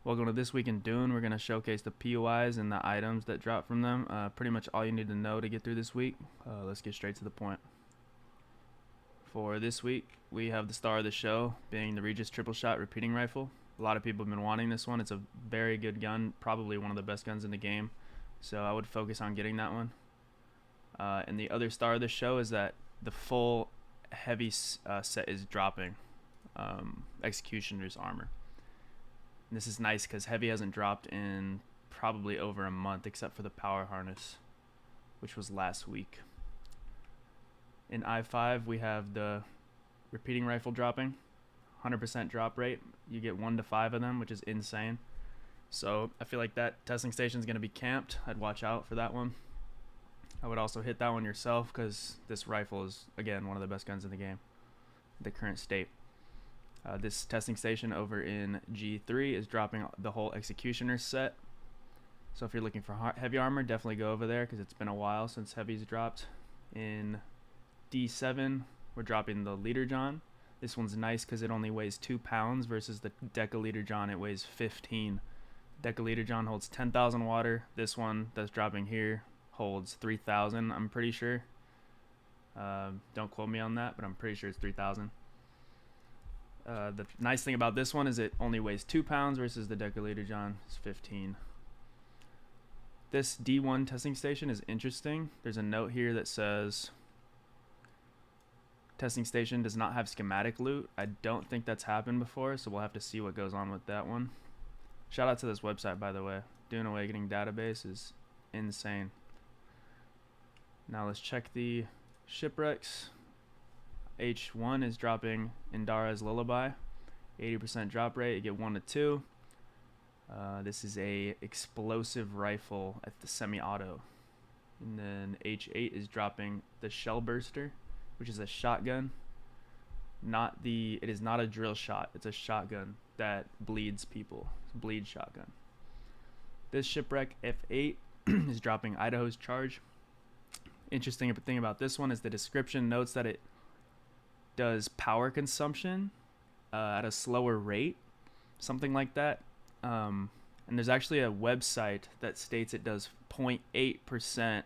Welcome to This Week in Dune. We're going to showcase the POIs and the items that drop from them. Pretty much all you need to know to get through this week. Let's get straight to the point. For this week, we have the star of the show being the Regis triple shot repeating rifle. A lot of people have been wanting this one. It's a very good gun, probably one of the best guns in the game. So I would focus on getting that one. And the other star of the show is that the full heavy set is dropping. Executioner's armor. And this is nice because heavy hasn't dropped in probably over a month except for the power harness, which was last week. In I5 we have the repeating rifle dropping, 100% drop rate. You get 1 to 5 of them, which is insane. So I feel like that testing station is going to be camped. I'd watch out for that one. I would also hit that one yourself because this rifle is, again, one of the best guns in the game, the current state. This testing station over in G3 is dropping the whole Executioner set. So if you're looking for heavy armor, definitely go over there because it's been a while since heavy's dropped. In D7, we're dropping the Leader John. This one's nice because it only weighs 2 pounds versus the Decaleader John, it weighs 15. Decaleader John holds 10,000 water. This one that's dropping here holds 3,000, I'm pretty sure. Don't quote me on that, but I'm pretty sure it's 3,000. The nice thing about this one is it only weighs 2 pounds versus the Decaleader John is 15. This D1 testing station is interesting. There's a note here that says testing station does not have schematic loot. I don't think that's happened before, so we'll have to see what goes on with that one. Shout out to this website, by the way. Dune Awakening database is insane. Now let's check the Shipwrecks. H1 is dropping Indara's Lullaby, 80% drop rate. You get 1 to 2. This is a explosive rifle at the semi-auto. And then H8 is dropping the Shell Burster, which is a shotgun. It is not a drill shot. It's a shotgun that bleeds people. It's a bleed shotgun. This Shipwreck F8 is dropping Idaho's Charge. Interesting thing about this one is the description notes that it does power consumption at a slower rate, something like that. And there's actually a website that states it does 0.8%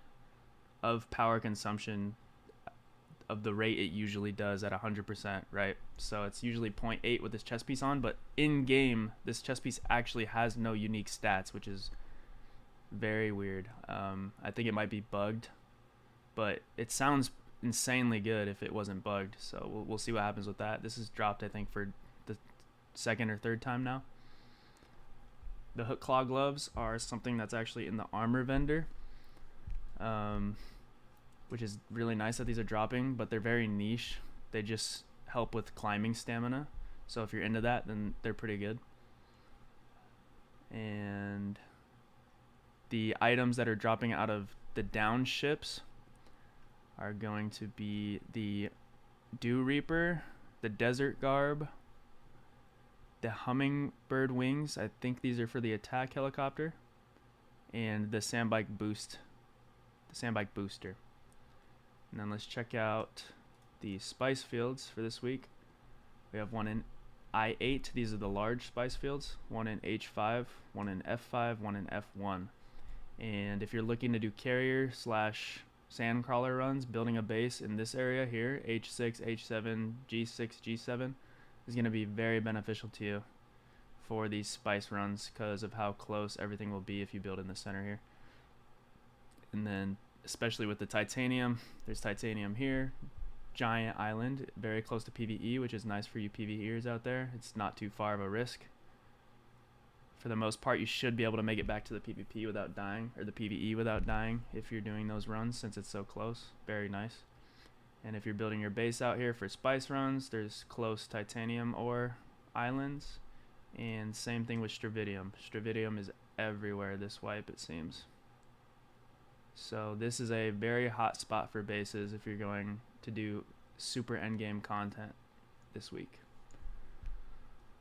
of power consumption of the rate it usually does at 100%, right? So it's usually 0.8 with this chest piece on, but in game, this chest piece actually has no unique stats, which is very weird. I think it might be bugged, but it sounds insanely good if it wasn't bugged. So we'll see what happens with that. This is dropped, I think, for the second or third time now. The hook claw gloves are something that's actually in the armor vendor, which is really nice that these are dropping, but they're very niche. They just help with climbing stamina. So if you're into that, then they're pretty good. And the items that are dropping out of the down ships are going to be the Dew Reaper, the Desert Garb, the Hummingbird Wings. I think these are for the attack helicopter, and the Sandbike Booster. And then let's check out the spice fields for this week. We have one in I8. These are the large spice fields. One in H5, one in F5, one in F1. And if you're looking to do carrier / sandcrawler runs, building a base in this area here, H6, H7, G6, G7, is going to be very beneficial to you for these spice runs because of how close everything will be if you build in the center here. And then especially with the titanium, there's titanium here, giant island, very close to PvE, which is nice for you PvEers out there. It's not too far of a risk. For the most part, you should be able to make it back to the PvP without dying, or the PvE without dying if you're doing those runs, since it's so close. Very nice. And if you're building your base out here for spice runs, there's close titanium ore islands, and same thing with Stravidium. Stravidium is everywhere this wipe, it seems. So this is a very hot spot for bases if you're going to do super endgame content this week.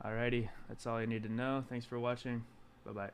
Alrighty, that's all you need to know. Thanks for watching. Bye-bye.